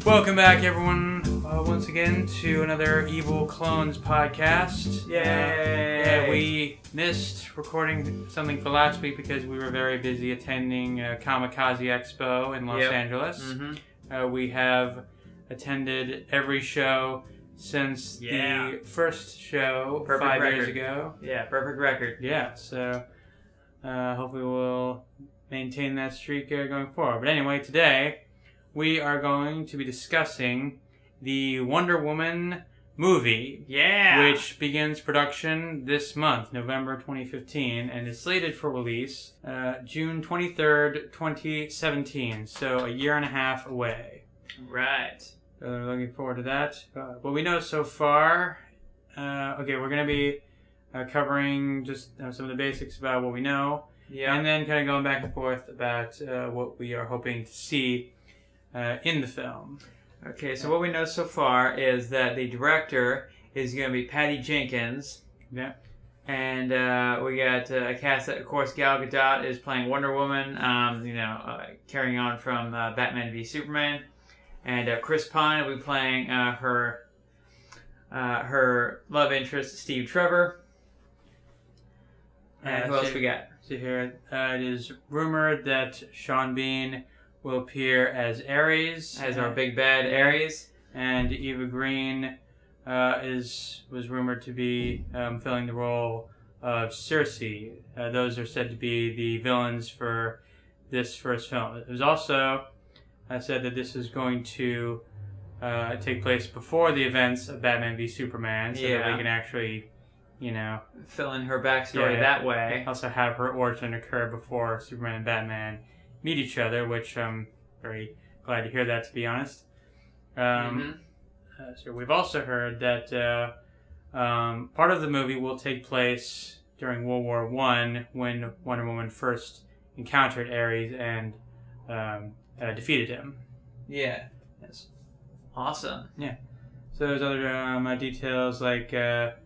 Welcome back, everyone, once again to another Evil Clones podcast. Yay! We missed recording something for last week because we were very busy attending Kamikaze Expo in Los Angeles. Mm-hmm. We have attended every show since the first show Perfect 5 record. years ago. Yeah, perfect record. Yeah, so hopefully we'll maintain that streak going forward. But anyway, today we are going to be discussing the Wonder Woman movie, which begins production this month, November 2015, and is slated for release June 23rd, 2017, so a year and a half away. Right. Looking forward to that. What we know so far, we're going to be covering just some of the basics about what we know, and then kind of going back and forth about what we are hoping to see in the film. Okay, so what we know so far is that the director is going to be Patty Jenkins. Yeah. And we got a cast that, of course, Gal Gadot is playing Wonder Woman, carrying on from Batman v Superman. And Chris Pine will be playing her love interest, Steve Trevor. And who else we got? So here, it is rumored that Sean Bean will appear as Ares. As our big bad Ares. And Eva Green was rumored to be filling the role of Cersei. Those are said to be the villains for this first film. It was also said that this is going to take place before the events of Batman v Superman, so that we can actually, fill in her backstory that way. Also have her origin occur before Superman and Batman meet each other, which I'm very glad to hear that, to be honest. So we've also heard that part of the movie will take place during World War I, when Wonder Woman first encountered Ares and defeated him. Yeah. Yes. Awesome. Yeah. So there's other details like there's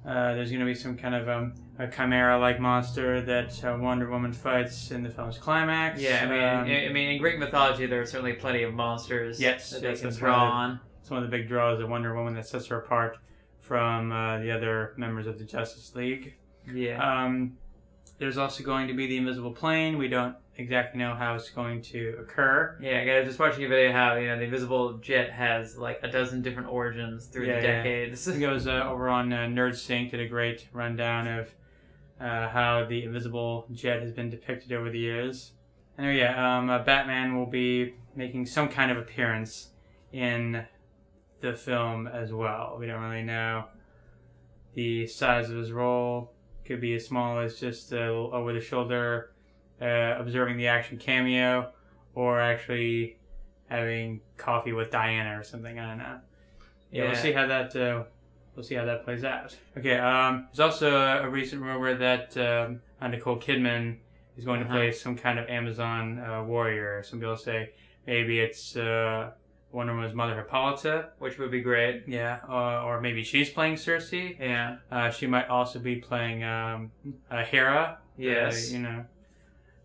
going to be some kind of a chimera-like monster that Wonder Woman fights in the film's climax. Yeah, I mean, in Greek mythology, there are certainly plenty of monsters that they can draw on. It's one of the big draws of Wonder Woman that sets her apart from the other members of the Justice League. Yeah. There's also going to be the invisible plane. We don't exactly know how it's going to occur. Yeah, I was just watching a video how the invisible jet has like a dozen different origins through the decades. It goes over on NerdSync, did a great rundown of how the invisible jet has been depicted over the years. And Batman will be making some kind of appearance in the film as well. We don't really know the size of his role. Could be as small as just a little over-the-shoulder observing the action cameo, or actually having coffee with Diana or something. I don't know. Yeah, we'll see how that plays out. Okay, there's also a recent rumor that Nicole Kidman is going to play some kind of Amazon warrior. Some people say maybe it's Wonder Woman's mother, Hippolyta, which would be great. Yeah, or maybe she's playing Cersei. Yeah. She might also be playing Hera. Yes.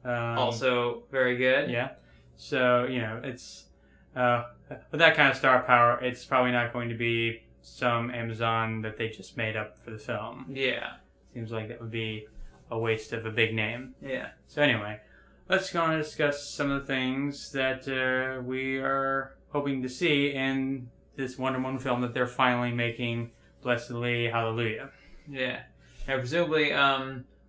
Also very good. Yeah. So, it's with that kind of star power, it's probably not going to be some Amazon that they just made up for the film. Yeah. Seems like that would be a waste of a big name. Yeah. So anyway, let's go on and discuss some of the things that we are hoping to see in this Wonder Woman film that they're finally making. Blessedly, hallelujah. Yeah. Now, presumably,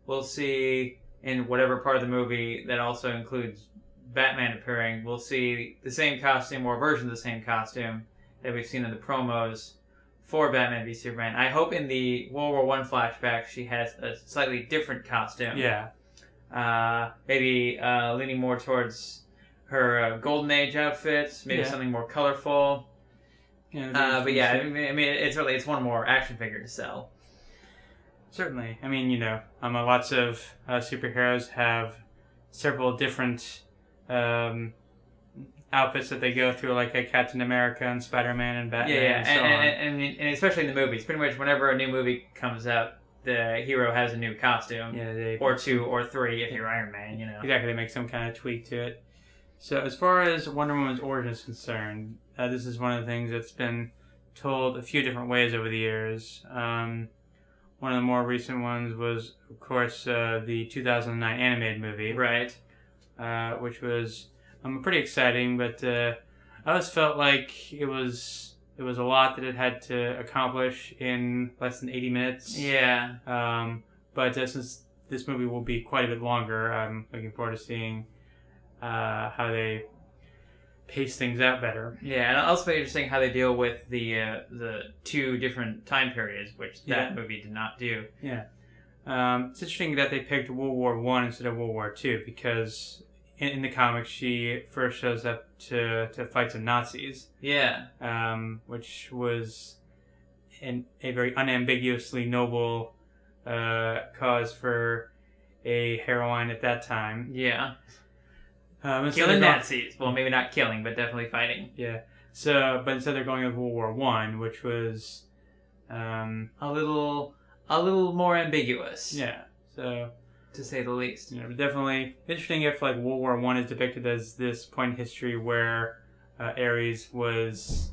we'll see in whatever part of the movie that also includes Batman appearing, we'll see the same costume or version of the same costume that we've seen in the promos for Batman v Superman. I hope in the World War I flashback she has a slightly different costume. Yeah. Maybe leaning more towards her Golden Age outfits, maybe something more colorful. Yeah, it's one more action figure to sell. Certainly. I mean, lots of superheroes have several different outfits that they go through, like Captain America and Spider-Man and Batman and especially in the movies. Pretty much whenever a new movie comes out, the hero has a new costume. Yeah, or two or three if you're Iron Man, Exactly, they make some kind of tweak to it. So as far as Wonder Woman's origin is concerned, this is one of the things that's been told a few different ways over the years. One of the more recent ones was, of course, the 2009 animated movie, Right. which was pretty exciting, but I always felt like it was a lot that it had to accomplish in less than 80 minutes. Yeah. But since this movie will be quite a bit longer, I'm looking forward to seeing how they pace things out better. Yeah, and also interesting how they deal with the two different time periods, which that movie did not do. Yeah. It's interesting that they picked World War I instead of World War II, because in the comics she first shows up to fight some Nazis. Yeah. Which was a very unambiguously noble cause for a heroine at that time. Yeah. Killing Nazis. Well, maybe not killing, but definitely fighting. Yeah. So, but instead they're going with World War I, which was a little more ambiguous. Yeah. So, to say the least. Definitely interesting if like World War I is depicted as this point in history where Ares was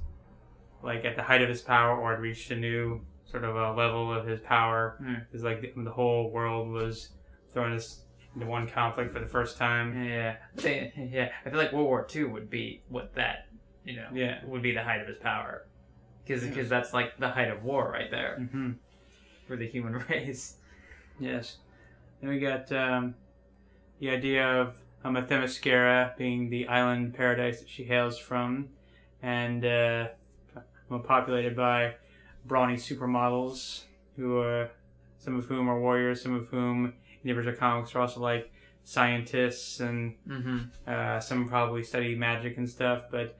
like at the height of his power or had reached a new sort of a level of his power. Because like the whole world was thrown into one conflict for the first time. Yeah. I feel like World War II would be what that, would be the height of his power. Because that's like the height of war right there. Mm-hmm. For the human race. Yes. Then we got the idea of Themyscira being the island paradise that she hails from, and populated by brawny supermodels, who are some of whom are warriors, some of whom in the original comics are also like scientists, and some probably study magic and stuff. But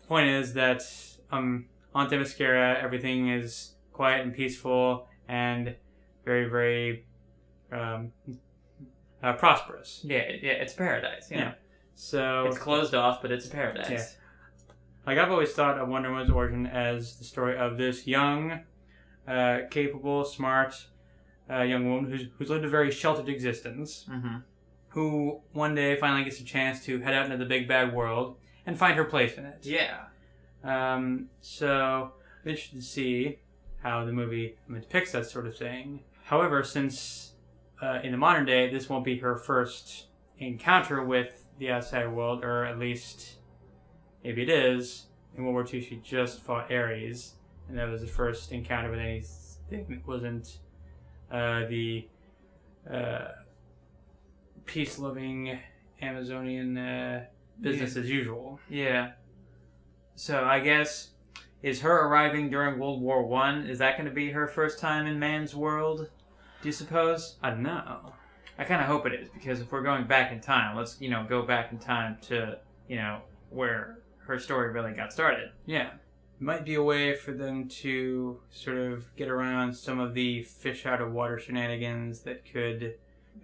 the point is that on Themyscira everything is quiet and peaceful and very, very prosperous. Yeah, it's paradise. Yeah. So it's closed off, but it's a paradise. Yeah. Like I've always thought of Wonder Woman's origin as the story of this young, capable, smart young woman who's lived a very sheltered existence, who one day finally gets a chance to head out into the big bad world and find her place in it. Yeah. So I'm interested to see how the movie depicts that sort of thing. However, since in the modern day, this won't be her first encounter with the outside world, or at least maybe it is. In World War II, she just fought Ares, and that was the first encounter with anything that wasn't the peace-loving Amazonian business as usual. Yeah. So I guess, is her arriving during World War I, is that going to be her first time in man's world, do you suppose? I don't know. I kind of hope it is, because if we're going back in time, let's, go back in time to, where her story really got started. Yeah. It might be a way for them to sort of get around some of the fish out of water shenanigans that could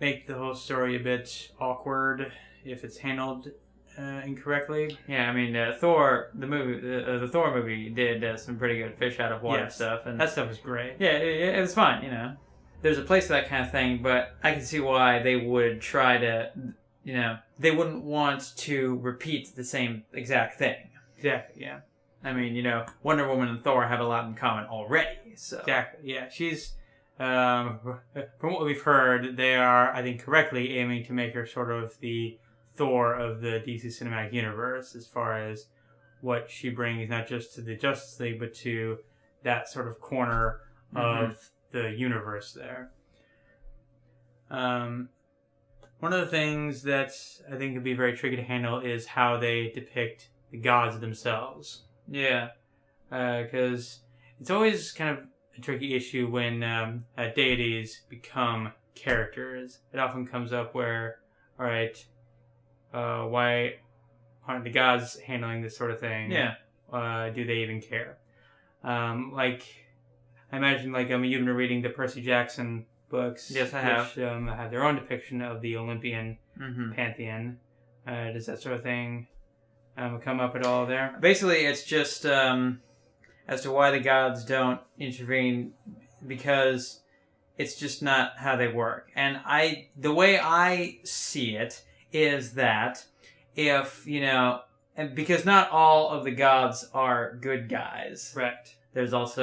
make the whole story a bit awkward if it's handled incorrectly. Yeah, I mean, Thor, the Thor movie did some pretty good fish out of water stuff. And that stuff was great. Yeah, it was fun, There's a place for that kind of thing, but I can see why they would try to, they wouldn't want to repeat the same exact thing. Exactly, yeah. I mean, Wonder Woman and Thor have a lot in common already, so... Exactly, yeah. She's, from what we've heard, they are, I think, correctly aiming to make her sort of the Thor of the DC Cinematic Universe, as far as what she brings, not just to the Justice League, but to that sort of corner of the universe there. One of the things that I think would be very tricky to handle is how they depict the gods themselves. Yeah. Because it's always kind of a tricky issue when deities become characters. It often comes up where, all right, why aren't the gods handling this sort of thing? Yeah. Do they even care? I imagine, you've been reading the Percy Jackson books. Yes, I have. Which have their own depiction of the Olympian pantheon. Does that sort of thing come up at all there? Basically, it's just as to why the gods don't intervene, because it's just not how they work. And the way I see it is that if, and because not all of the gods are good guys. Right. There's less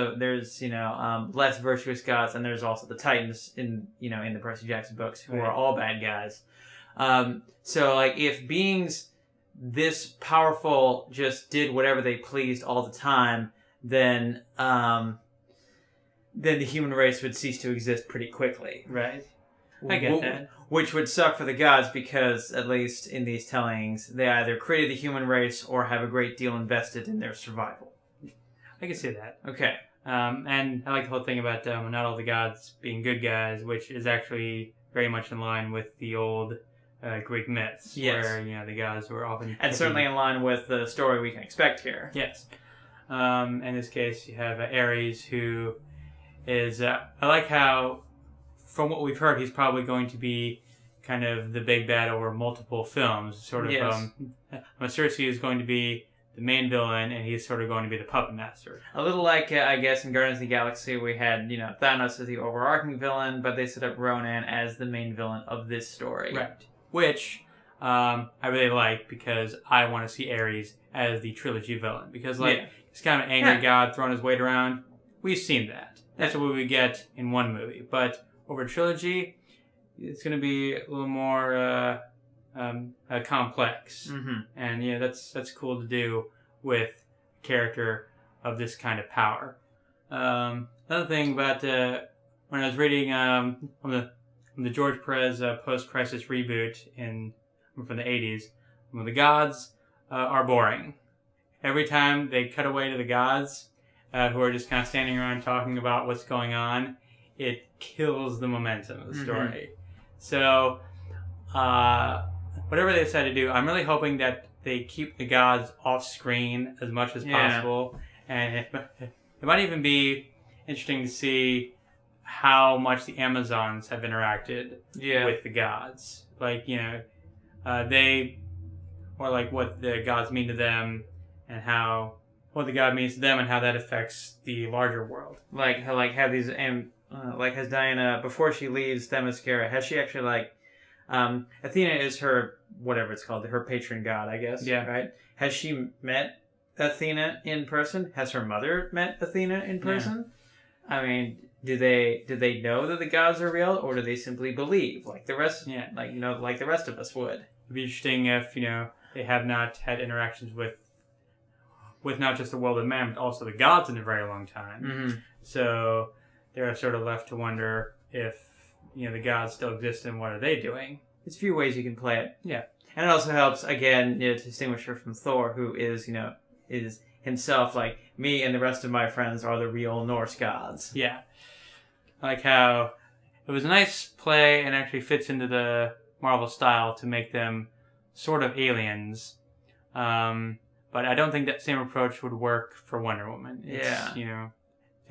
virtuous gods, and there's also the Titans in the Percy Jackson books who are all bad guys. So like if beings this powerful just did whatever they pleased all the time, then the human race would cease to exist pretty quickly. Right. I get that. Which would suck for the gods because, at least in these tellings, they either created the human race or have a great deal invested in their survival. I can see that. Okay. And I like the whole thing about not all the gods being good guys, which is actually very much in line with the old Greek myths, where the gods were often... And certainly in line with the story we can expect here. Yes. In this case, you have Ares, who is... I like how, from what we've heard, he's probably going to be kind of the big bad over multiple films. Sort of, yes. Circe is going to be the main villain, and he's sort of going to be the puppet master. A little like, I guess, in Guardians of the Galaxy, we had, Thanos as the overarching villain, but they set up Ronan as the main villain of this story. Right. Which I really like, because I want to see Ares as the Trilogy villain. Because, he's kind of an angry god throwing his weight around. We've seen that. That's what we get in one movie. But over Trilogy, it's going to be a little more... complex, and that's cool to do with a character of this kind of power. Another thing about when I was reading from the George Perez post-crisis reboot from the 80s, the gods are boring. Every time they cut away to the gods, who are just kind of standing around talking about what's going on, it kills the momentum of the story. So, whatever they decide to do, I'm really hoping that they keep the gods off screen as much as possible. And it might even be interesting to see how much the Amazons have interacted with the gods. Like, they, or like what the gods mean to them, and what the god means to them, and how that affects the larger world. Has Diana, before she leaves Themyscira, has she actually Athena is her, whatever it's called, her patron god, I guess. Yeah. Right? Has she met Athena in person? Has her mother met Athena in person? Yeah. I mean, do they know that the gods are real, or do they simply believe like the rest? Yeah. Like the rest of us would. It'd be interesting if they have not had interactions with not just the world of man, but also the gods in a very long time. Mm-hmm. So they're sort of left to wonder if the gods still exist, and what are they doing? There's a few ways you can play it. Yeah. And it also helps, again, to distinguish her from Thor, who is himself like, me and the rest of my friends are the real Norse gods. Yeah. I like how it was a nice play and actually fits into the Marvel style to make them sort of aliens. But I don't think that same approach would work for Wonder Woman. It's got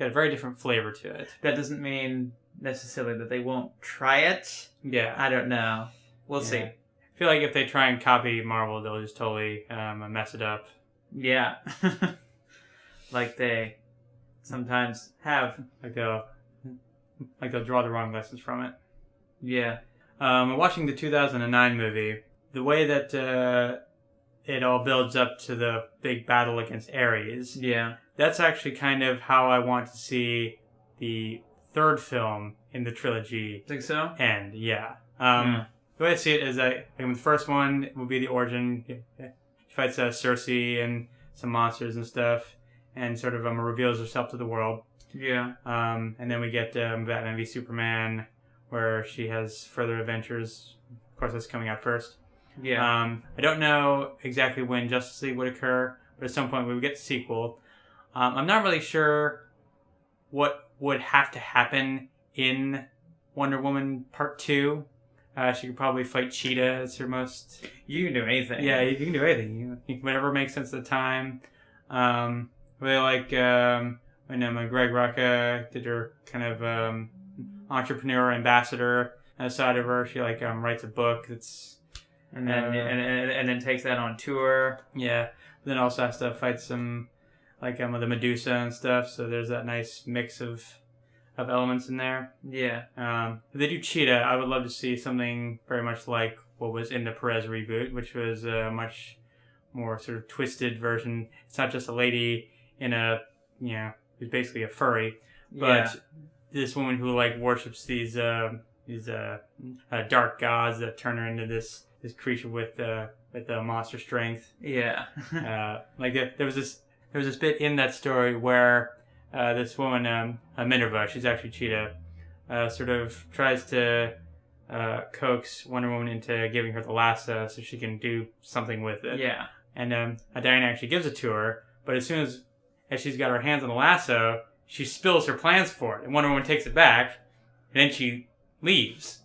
a very different flavor to it. That doesn't mean necessarily that they won't try it. Yeah. I don't know. We'll see. I feel like if they try and copy Marvel, they'll just totally mess it up. Yeah. Like they sometimes have. Like they'll draw the wrong lessons from it. Yeah. Watching the 2009 movie, the way that it all builds up to the big battle against Ares. Yeah. That's actually kind of how I want to see the third film in the trilogy. Think so? End. Yeah. The way I see it is the first one will be the origin. She fights Circe and some monsters and stuff, and sort of reveals herself to the world. Yeah. And then we get Batman v Superman, where she has further adventures. Of course, that's coming out first. Yeah. I don't know exactly when Justice League would occur, but at some point we would get the sequel. I'm not really sure what would have to happen in Wonder Woman Part 2. She could probably fight Cheetah as her most... You can do anything. Yeah, you can do anything. Whatever makes sense at the time. Really like when Greg Rucka did her kind of entrepreneur ambassador side of her. She writes a book that's... And then takes that on tour. Yeah. Then also has to fight some... with the Medusa and stuff. So there's that nice mix of elements in there. Yeah. If they do Cheetah, I would love to see something very much like what was in the Perez reboot, which was a much more sort of twisted version. It's not just a lady in a, who's basically a furry, but this woman who like worships these dark gods that turn her into this creature with monster strength. Yeah. There was this bit in that story where this woman, Minerva, she's actually Cheetah, sort of tries to coax Wonder Woman into giving her the lasso so she can do something with it. Yeah. And Diana actually gives it to her, but as soon as she's got her hands on the lasso, she spills her plans for it, and Wonder Woman takes it back, and then she leaves.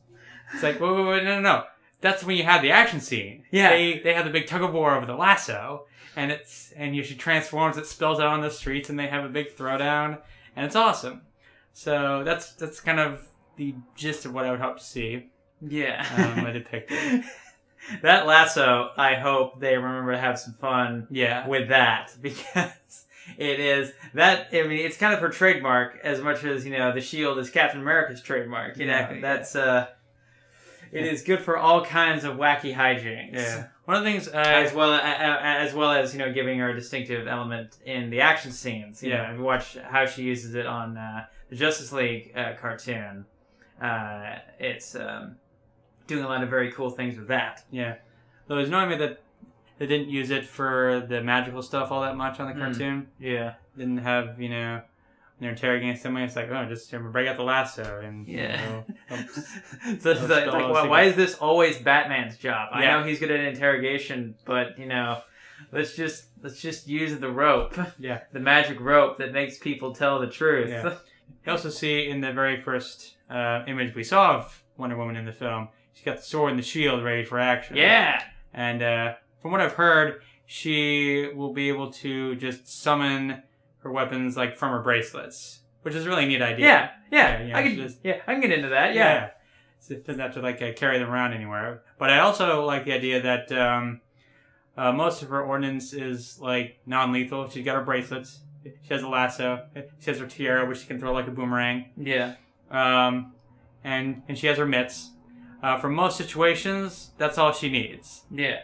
It's like, wait, no. That's when you have the action scene. Yeah. They have the big tug of war over the lasso, and she transforms, it spills out on the streets, and they have a big throwdown, and it's awesome. So that's kind of the gist of what I would hope to see. Yeah. Depicted. That lasso, I hope they remember to have some fun with that, because it is that, I mean, it's kind of her trademark as much as, the shield is Captain America's trademark. That's it is good for all kinds of wacky hijinks. Yeah. One of the things as well as giving her a distinctive element in the action scenes. You know, if you watch how she uses it on the Justice League cartoon, it's doing a lot of very cool things with that. Yeah. Though it's annoying me that they didn't use it for the magical stuff all that much on the cartoon. Yeah. Didn't have, when they're interrogating somebody, it's like, just break out the lasso and so it's like, why is this always Batman's job? I know he's good at interrogation, but let's just use the rope. Yeah. The magic rope that makes people tell the truth. Yeah. You also see in the very first image we saw of Wonder Woman in the film, she's got the sword and the shield ready for action. Yeah. And from what I've heard, she will be able to just summon her weapons like from her bracelets, which is a really neat idea. Yeah. I can get into that. Yeah. So it doesn't have to carry them around anywhere. But I also like the idea that most of her ordnance is non-lethal. She's got her bracelets. She has a lasso. She has her tiara, which she can throw like a boomerang. Yeah. And she has her mitts. For most situations, that's all she needs. Yeah.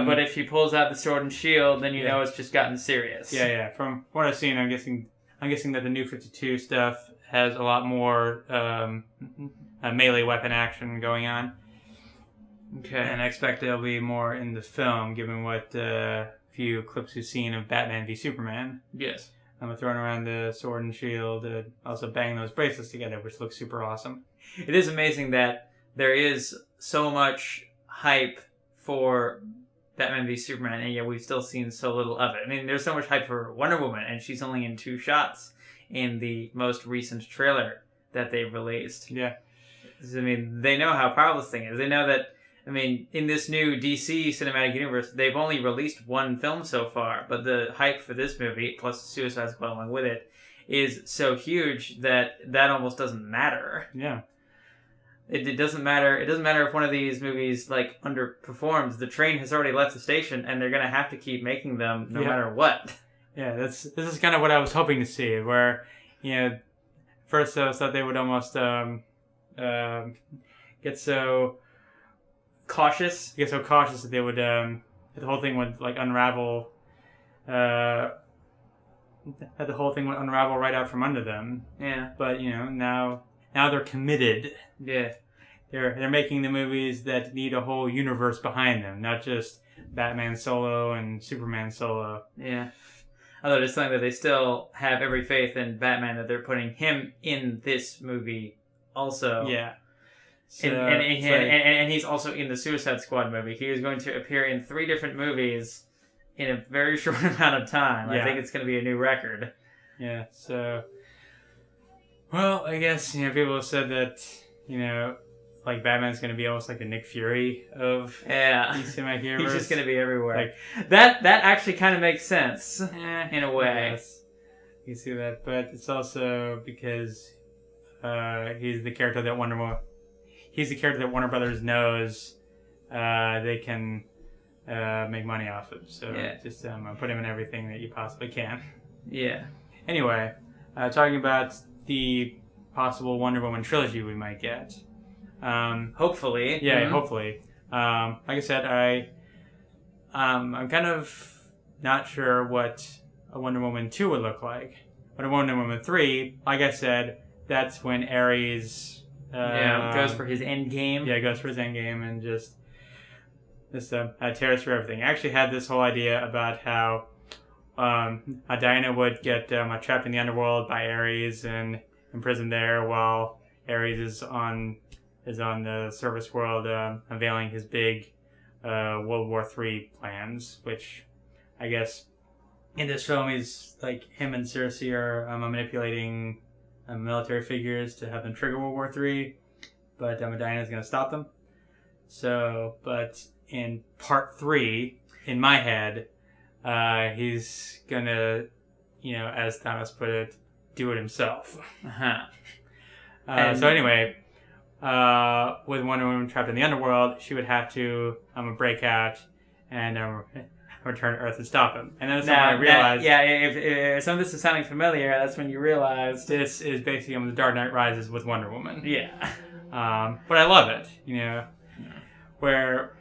But if she pulls out the sword and shield, then you know it's just gotten serious. Yeah. From what I've seen, I'm guessing that the New 52 stuff has a lot more melee weapon action going on. Okay. And I expect there'll be more in the film, given what few clips we've seen of Batman v Superman. Yes. I'm throwing around the sword and shield, also bang those bracelets together, which looks super awesome. It is amazing that there is so much hype for Batman v Superman, and yet we've still seen so little of it. I mean, there's so much hype for Wonder Woman, and she's only in 2 shots in the most recent trailer that they've released. Yeah. I mean, they know how powerful this thing is. They know that, in this new DC cinematic universe, they've only released 1 film so far, but the hype for this movie, plus the Suicide Squad along with it, is so huge that almost doesn't matter. Yeah. It doesn't matter. It doesn't matter if one of these movies underperforms. The train has already left the station, and they're gonna have to keep making them no matter what. Yeah, this is kind of what I was hoping to see. Where first I thought they would almost get so cautious. That they would the whole thing would unravel. That the whole thing would unravel right out from under them. Yeah. But now they're committed. Yeah. They're making the movies that need a whole universe behind them, not just Batman solo and Superman solo. Yeah. Although it's something that they still have every faith in Batman, that they're putting him in this movie also. Yeah. So, and he's also in the Suicide Squad movie. He is going to appear in 3 different movies in a very short amount of time. Yeah. I think it's going to be a new record. Yeah, so... Well, I guess, people have said that, Batman's going to be almost like the Nick Fury of the cinematic universe. He's just going to be everywhere. That actually kind of makes sense, in a way. Yes, you see that. But it's also because he's the character that Warner Brothers knows they can make money off of. So just put him in everything that you possibly can. Yeah. Anyway, talking about the possible Wonder Woman trilogy we might get. Hopefully. Yeah, hopefully. Like I said, I'm kind of not sure what a Wonder Woman 2 would look like. But a Wonder Woman 3, like I said, that's when Ares... goes for his end game. Yeah, goes for his end game and just tears through everything. I actually had this whole idea about how Diana would get trapped in the underworld by Ares and imprisoned there while Ares is on the surface world unveiling his big World War III plans, which I guess in this film is like him and Circe are manipulating military figures to have them trigger World War III, but Diana's going to stop them. So, but in part 3, in my head, he's going to, as Thomas put it, do it himself. So anyway, with Wonder Woman trapped in the underworld, she would have to break out and return to Earth and stop him. And then that's when I realized... if some of this is sounding familiar, that's when you realize... This is basically The Dark Knight Rises with Wonder Woman. Yeah. But I love it, where...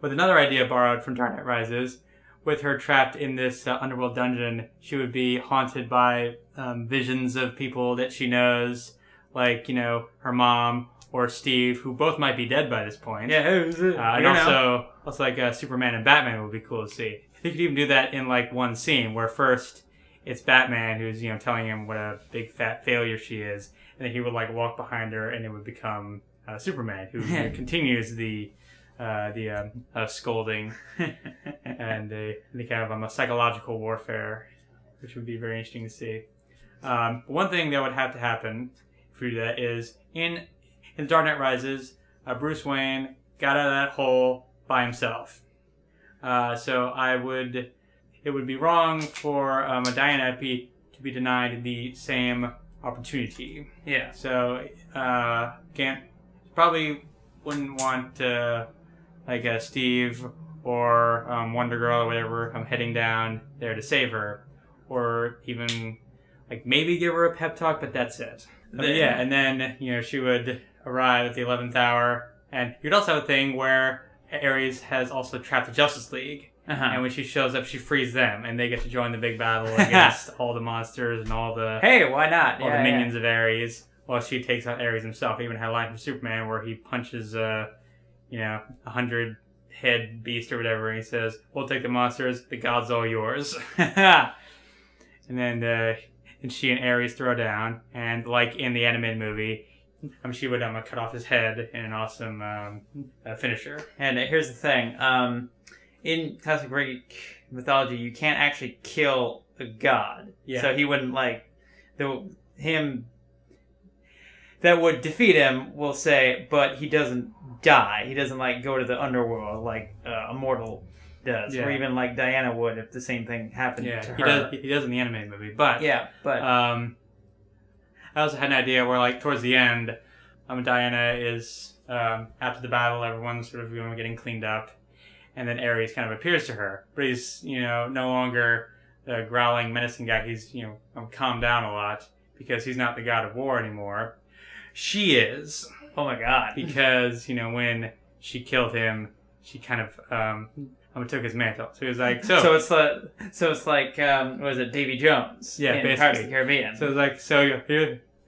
With another idea borrowed from Dark Knight Rises, with her trapped in this underworld dungeon, she would be haunted by visions of people that she knows, like, her mom or Steve, who both might be dead by this point. Yeah, who's it? And also like Superman and Batman would be cool to see. They could even do that in like one scene where first it's Batman who's telling him what a big fat failure she is, and then he would like walk behind her, and it would become Superman who continues the scolding and the kind of a psychological warfare, which would be very interesting to see. One thing that would have to happen if we do that is in Dark Knight Rises, Bruce Wayne got out of that hole by himself. So it would be wrong for Diana to be denied the same opportunity. Yeah. So probably wouldn't want Steve or Wonder Girl or whatever heading down there to save her, or even maybe give her a pep talk, but that's it. And then she would arrive at the 11th hour, and you'd also have a thing where Ares has also trapped the Justice League, and when she shows up, she frees them, and they get to join the big battle against all the monsters and all the why not? All the minions of Ares. While she takes out Ares himself. He even had a line from Superman where he punches 100-head beast or whatever, and he says, "We'll take the monsters. The gods all yours." And then and she and Ares throw down, and like in the animated movie, she would cut off his head in an awesome finisher. And here's the thing: in classic Greek mythology, you can't actually kill a god. Yeah. So he wouldn't him that would defeat him will say, but he doesn't die. He doesn't go to the underworld like a mortal does, or even like Diana would if the same thing happened to her. He does in the animated movie, but I also had an idea where towards the end, Diana is after the battle, everyone's sort of getting cleaned up, and then Ares kind of appears to her, but he's no longer the growling, menacing guy. He's calmed down a lot because he's not the god of war anymore. She is. Oh my god! Because when she killed him, she kind of took his mantle. So he was like, so it's like what was it, Davy Jones? Yeah, in basically. Pirates of the Caribbean. So it's like,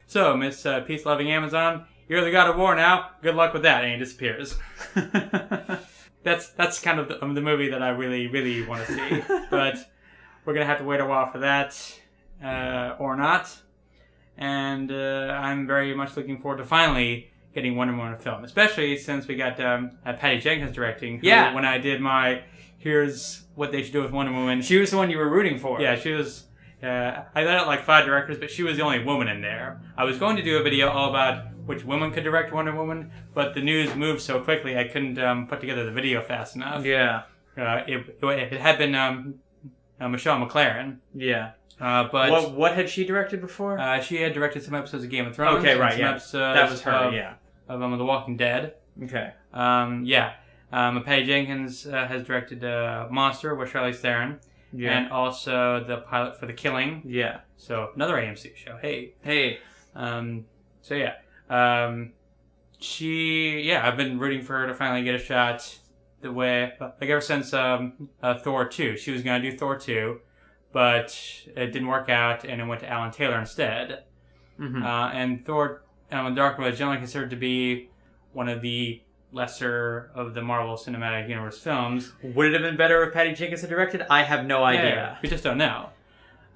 so Miss peace-loving Amazon, you're the god of war now. Good luck with that, and he disappears. That's kind of the movie that I really, really want to see, but we're gonna have to wait a while for that, or not. And I'm very much looking forward to finally getting Wonder Woman film, especially since we got Patty Jenkins directing. Who, when I did my here's what they should do with Wonder Woman, she was the one you were rooting for. Yeah, she was. I let out 5 directors, but she was the only woman in there. I was going to do a video all about which women could direct Wonder Woman, but the news moved so quickly I couldn't put together the video fast enough. Yeah. It had been Michelle McLaren. Yeah. But what had she directed before? She had directed some episodes of Game of Thrones. Okay, right, yeah. That was her, Of The Walking Dead. Okay. Patty Jenkins has directed Monster with Charlize Theron. Yeah. And also the pilot for The Killing. Yeah. So, another AMC show. Hey. So yeah, I've been rooting for her to finally get a shot. The way, like ever since Thor 2, she was gonna do Thor 2, but it didn't work out, and it went to Alan Taylor instead. Mm-hmm. And Thor: Dark was generally considered to be one of the lesser of the Marvel Cinematic Universe films. Would it have been better if Patty Jenkins had directed? I have no idea. Yeah, we just don't know.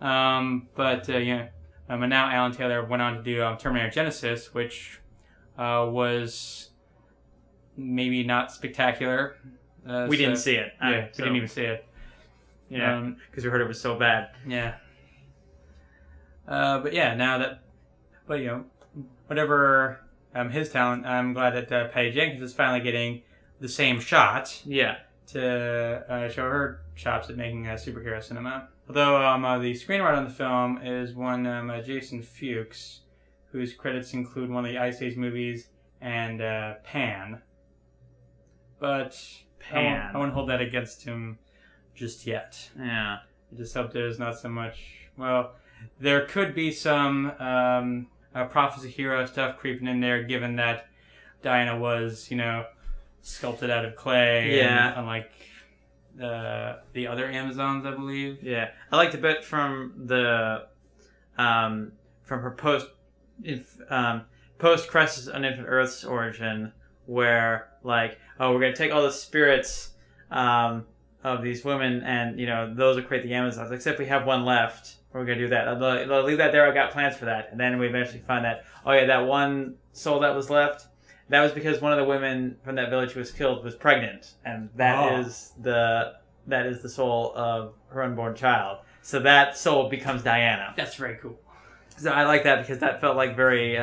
And now Alan Taylor went on to do Terminator Genesis, which was maybe not spectacular. We didn't see it. We didn't even see it. Yeah, because we heard it was so bad. Yeah. Whatever his talent, I'm glad that Patty Jenkins is finally getting the same shot. Yeah. To show her chops at making superhero cinema. Although the screenwriter on the film is one Jason Fuchs, whose credits include one of the Ice Age movies and Pan. But Pan. I won't hold that against him just yet. Yeah. I just hope there's not so much... Well, there could be some Prophecy Hero stuff creeping in there, given that Diana was, sculpted out of clay. Yeah. And, unlike the other Amazons, I believe. Yeah. I liked a bit from the... from her post-Crisis on Infinite Earth's origin, where, we're going to take all the spirits of these women and, those will create the Amazons, except we have one left. We're going to do that. I'll leave that there. I got plans for that. And then we eventually find that, that one soul that was left, that was because one of the women from that village who was killed was pregnant. And that is the soul of her unborn child. So that soul becomes Diana. That's very cool. So I like that because that felt like very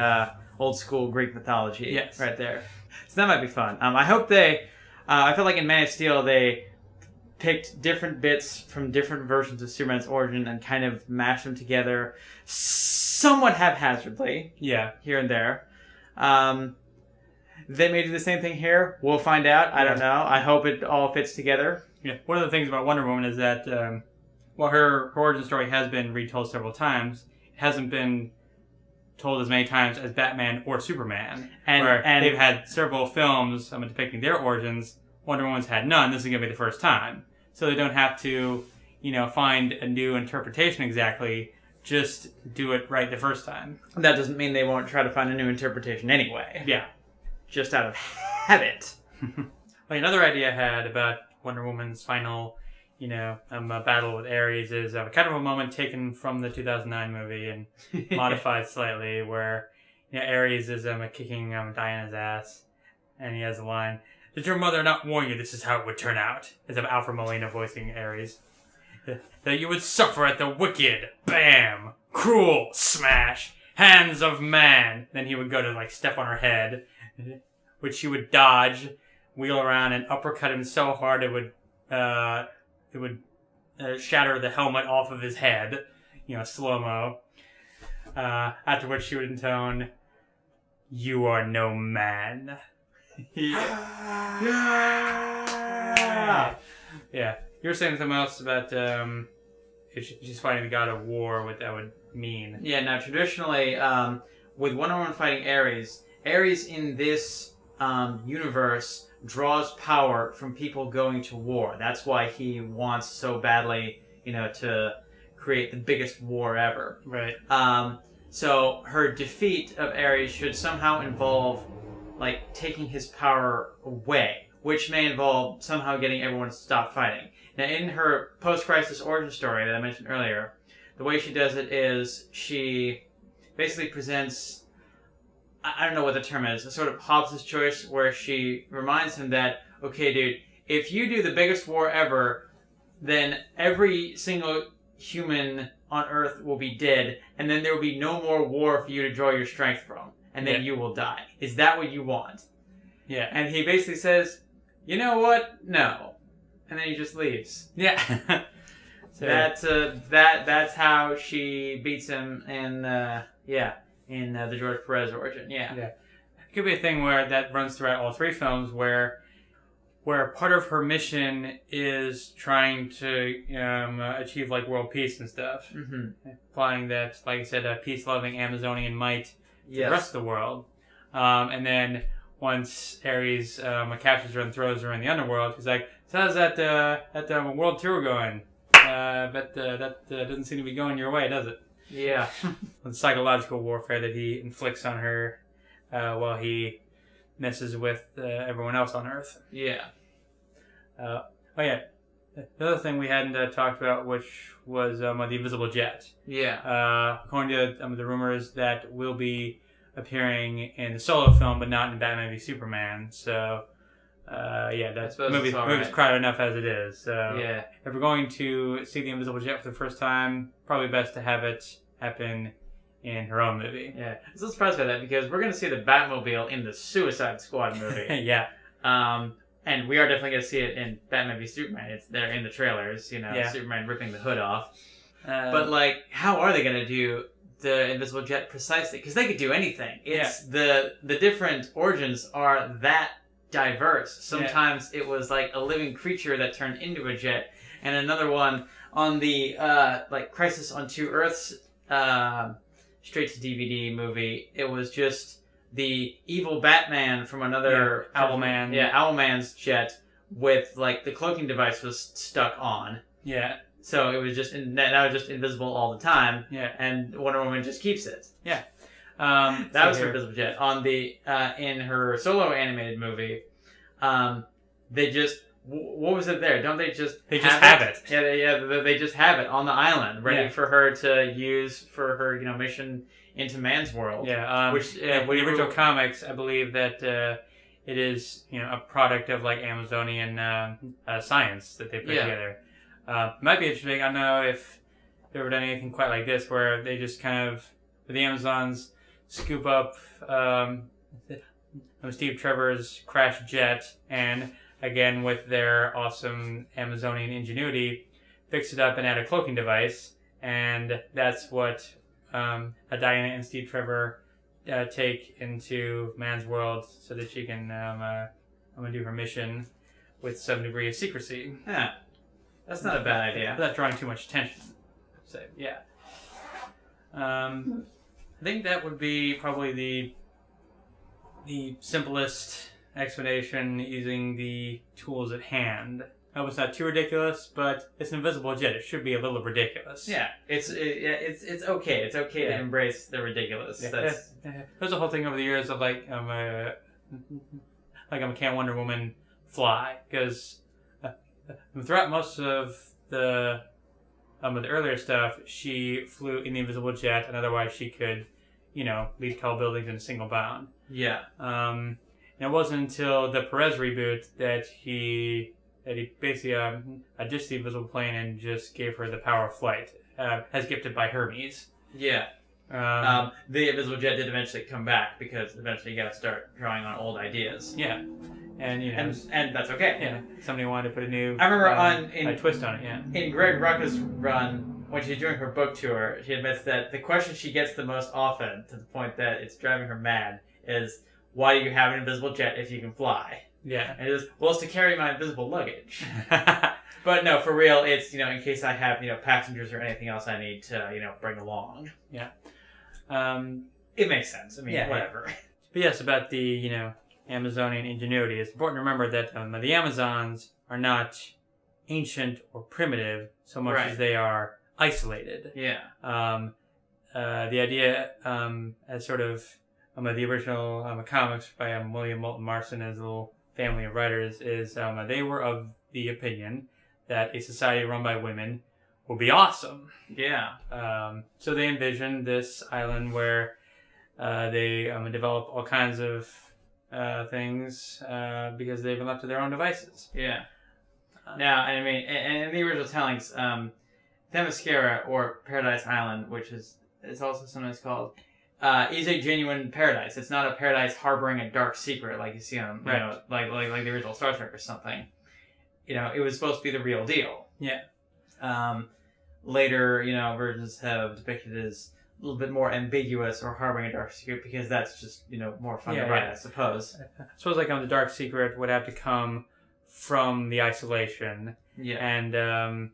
old school Greek mythology. Yes. Right there. So that might be fun. I hope I feel like in Man of Steel they picked different bits from different versions of Superman's origin and kind of mashed them together somewhat haphazardly. Yeah. Here and there. They may do the same thing here. We'll find out. I don't know. I hope it all fits together. Yeah. One of the things about Wonder Woman is that her origin story has been retold several times, it hasn't been told as many times as Batman or Superman. And they've had several films depicting their origins. Wonder Woman's had none. This is going to be the first time. So they don't have to, find a new interpretation exactly. Just do it right the first time. That doesn't mean they won't try to find a new interpretation anyway. Yeah. Just out of habit. Another idea I had about Wonder Woman's final, battle with Ares is kind of a moment taken from the 2009 movie and modified slightly, where Ares is kicking Diana's ass, and he has a line, "Did your mother not warn you this is how it would turn out?" It's Alfred Molina voicing Ares. "That you would suffer at the wicked, bam, cruel, smash, hands of man." Then he would go to step on her head, which she would dodge, wheel around, and uppercut him so hard it would shatter the helmet off of his head, slow-mo. After which she would intone, "You are no man." Yeah. Yeah. You were saying something else about if she's fighting the god of war, what that would mean. Yeah, now traditionally, with Wonder Woman fighting Ares in this universe draws power from people going to war. That's why he wants so badly, to create the biggest war ever. Right. So her defeat of Ares should somehow involve taking his power away, which may involve somehow getting everyone to stop fighting. Now, in her post-crisis origin story that I mentioned earlier, the way she does it is she basically presents, I don't know what the term is, a sort of Hobbes' choice, where she reminds him that, okay, dude, if you do the biggest war ever, then every single human on Earth will be dead, and then there will be no more war for you to draw your strength from, and then you will die. Is that what you want? Yeah. And he basically says, you know what? No. And then he just leaves. Yeah. So that's how she beats him in the George Perez origin. Yeah. Yeah. It could be a thing where that runs throughout all three films, where part of her mission is trying to achieve world peace and stuff. Mm-hmm. Applying that, like I said, peace-loving Amazonian might the rest of the world. And then once Ares captures her and throws her in the underworld, he's like, "So how's that world tour going? But that doesn't seem to be going your way, does it?" Yeah. The psychological warfare that he inflicts on her while he messes with everyone else on Earth. Yeah. Oh yeah. The other thing we hadn't talked about, which was the invisible jet. Yeah. According to the rumors, that will be appearing in the solo film, but not in Batman v Superman. So, that movie's crowded enough as it is. So, yeah. If we're going to see the invisible jet for the first time, probably best to have it happen in her own movie. Yeah. I'm so surprised by that because we're going to see the Batmobile in the Suicide Squad movie. Yeah. And we are definitely going to see it in Batman v Superman. It's there in the trailers, Superman ripping the hood off. But, how are they going to do the invisible jet precisely? Because they could do anything. It's the different origins are that diverse. Sometimes it was like a living creature that turned into a jet, and another one on the Crisis on Two Earths straight to DVD movie. It was just the evil Batman from another Owlman. Yeah, Owlman's jet with the cloaking device was stuck on. Yeah. So it was just invisible all the time. Yeah. And Wonder Woman just keeps it. Yeah. That was her invisible jet. On the in her solo animated movie, they just what was it there? Don't they just have it? Yeah, they just have it on the island, ready for her to use for her mission into Man's World. Yeah. Which the original comics, I believe that it is a product of Amazonian science that they put together. Might be interesting. I don't know if they've ever done anything quite like this, where they just kind of, the Amazons scoop up Steve Trevor's crashed jet, and again with their awesome Amazonian ingenuity, fix it up and add a cloaking device, and that's what Diana and Steve Trevor take into Man's World so that she can do her mission with some degree of secrecy. Yeah. That's not a bad idea. Without drawing too much attention. So, yeah. I think that would be probably the simplest explanation using the tools at hand. I hope it's not too ridiculous, but it's an invisible jet. It should be a little ridiculous. Yeah, it's okay. It's okay to embrace the ridiculous. Yeah. There's a whole thing over the years of can't Wonder Woman fly, because throughout most of the earlier stuff, she flew in the invisible jet, and otherwise she could, leap tall buildings in a single bound. Yeah. And it wasn't until the Perez reboot that he basically ditched the invisible plane and just gave her the power of flight, as gifted by Hermes. Yeah. The invisible jet did eventually come back, because eventually you got to start drawing on old ideas. Yeah. And and that's okay. Yeah, somebody wanted to put a new I remember a twist on it. Yeah. In Greg Rucka's run, when she's doing her book tour, she admits that the question she gets the most often, to the point that it's driving her mad, is, "Why do you have an invisible jet if you can fly?" Yeah. And it is, "Well, it's to carry my invisible luggage." But no, for real, it's in case I have passengers or anything else I need to bring along. Yeah. It makes sense. I mean, whatever. But yes, about the Amazonian ingenuity, it's important to remember that the Amazons are not ancient or primitive so much as they are isolated. Yeah. The idea, as sort of the original comics by William Moulton Marston and his little family of writers, is they were of the opinion that a society run by women would be awesome. Yeah. So they envisioned this island where they develop all kinds of things because they've been left to their own devices. Yeah. Now, I mean, and in the original tellings, Themyscira, or Paradise Island, which it's also sometimes called, is a genuine paradise. It's not a paradise harboring a dark secret like you see on, like the original Star Trek or something. It was supposed to be the real deal. Yeah. Later, versions have depicted it as a little bit more ambiguous or harboring a dark secret, because that's just, more fun to write, I suppose. I suppose the dark secret would have to come from the isolation. Yeah. And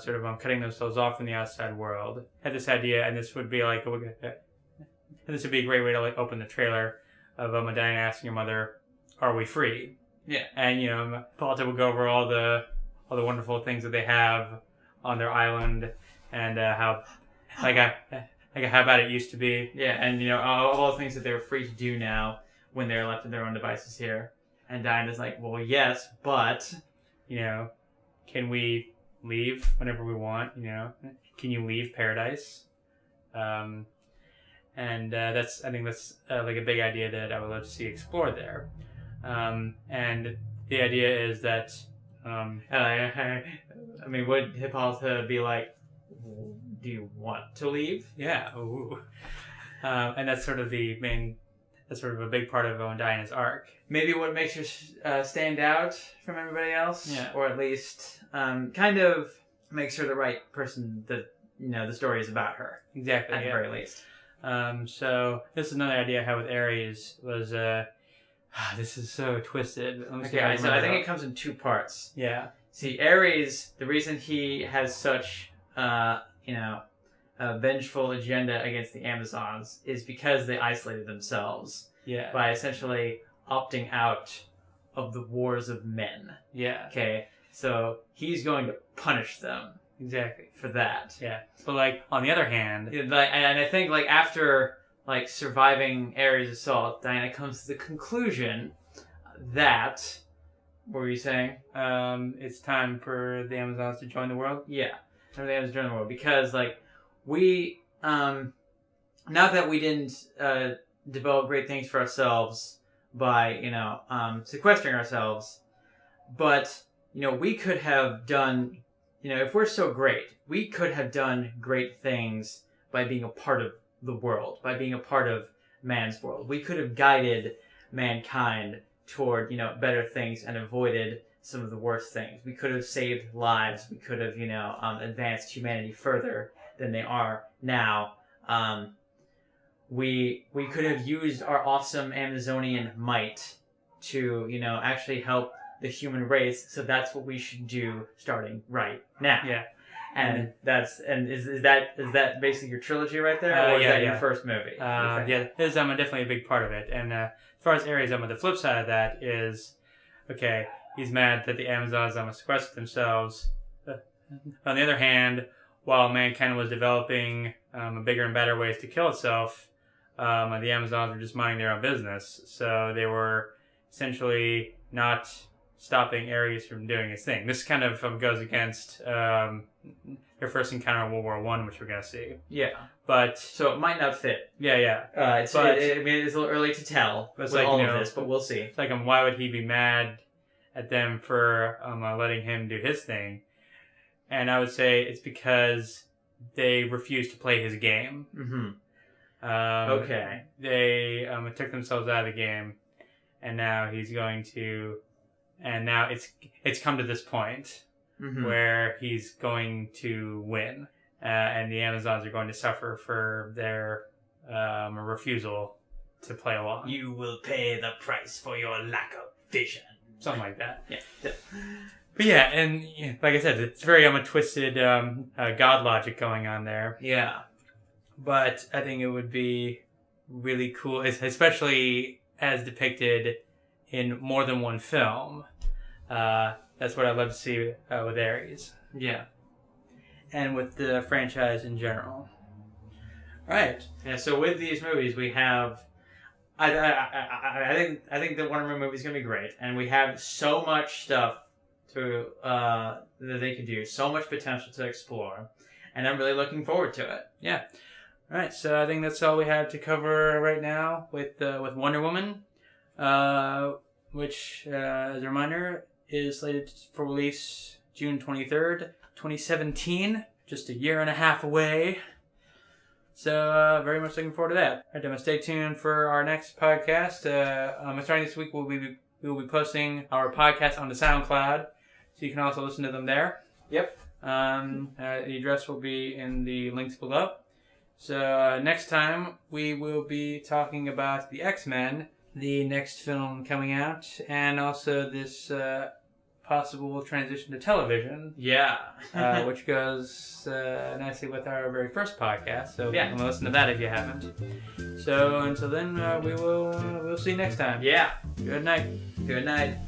sort of cutting themselves off from the outside world. Had this idea, and this would be this would be a great way to like open the trailer of Diana asking her mother, "Are we free?" Yeah. And Hippolyta will go over all the wonderful things that they have on their island, and how how bad it used to be. Yeah, and all the things that they're free to do now when they're left to their own devices here. And Diana's like, well, yes, but can we leave whenever we want? Can you leave paradise? And I think that's like a big idea that I would love to see explored there. And the idea is that I mean, would Hippolyta be like, do you want to leave? Yeah. Ooh. And that's sort of that's sort of a big part of Diana's arc. Maybe what makes her stand out from everybody else, yeah. Or at least kind of makes her the right person that the story is about her. Exactly, at the very least. So this is another idea I had with Ares was this is so twisted. So I think it comes in two parts. Yeah. See, Ares, the reason he has such a vengeful agenda against the Amazons is because they isolated themselves. Yeah. By essentially opting out of the wars of men. Yeah. Okay. So he's going to punish them. Exactly. For that. Yeah. But like on the other hand, and I think like after like surviving Ares' assault, Diana comes to the conclusion that what were you saying? It's time for the Amazons to join the world. Yeah. Time for the Amazons to join the world because like we not that we didn't develop great things for ourselves by sequestering ourselves, but we could have done if we're so great, we could have done great things by being a part of the world, by being a part of man's world. We could have guided mankind toward better things and avoided some of the worst things. We could have saved lives. We could have advanced humanity further than they are now. We could have used our awesome Amazonian might to actually help the human race. So that's what we should do starting right now. Yeah. And is that basically your trilogy right there, or is that your first movie? Yeah, this is definitely a big part of it. And as far as Ares, the flip side of that is, okay, he's mad that the Amazons sequestered themselves. On the other hand, while mankind was developing bigger and better ways to kill itself, the Amazons were just minding their own business. So they were essentially not stopping Ares from doing his thing. This kind of goes against their first encounter in World War I, which we're going to see. Yeah. But so it might not fit. Yeah. It's a little early to tell with all of this, but we'll see. It's like, why would he be mad at them for letting him do his thing? And I would say it's because they refused to play his game. Mm-hmm. Okay. They took themselves out of the game, and now he's going to... And now it's come to this point where he's going to win, and the Amazons are going to suffer for their refusal to play along. You will pay the price for your lack of vision. Something like that. Yeah. But yeah, and like I said, it's very twisted God logic going on there. Yeah. But I think it would be really cool, especially as depicted in more than one film. That's what I'd love to see with Ares. Yeah. And with the franchise in general. Right. Yeah, so with these movies we have I think the Wonder Woman movie is going to be great, and we have so much stuff to that they could do, so much potential to explore, and I'm really looking forward to it. Yeah. All right, so I think that's all we have to cover right now with Wonder Woman, which, as a reminder, is slated for release June 23rd, 2017, just a year and a half away. So, very much looking forward to that. All right, stay tuned for our next podcast. Starting this week, we will be posting our podcast on the SoundCloud, so you can also listen to them there. Yep. The address will be in the links below. So, next time, we will be talking about the X-Men, the next film coming out, and also this possible transition to television, Yeah. which goes nicely with our very first podcast. So Yeah. come and listen to that if you haven't. So until then, we'll see you next time. Yeah. Good night. Good night.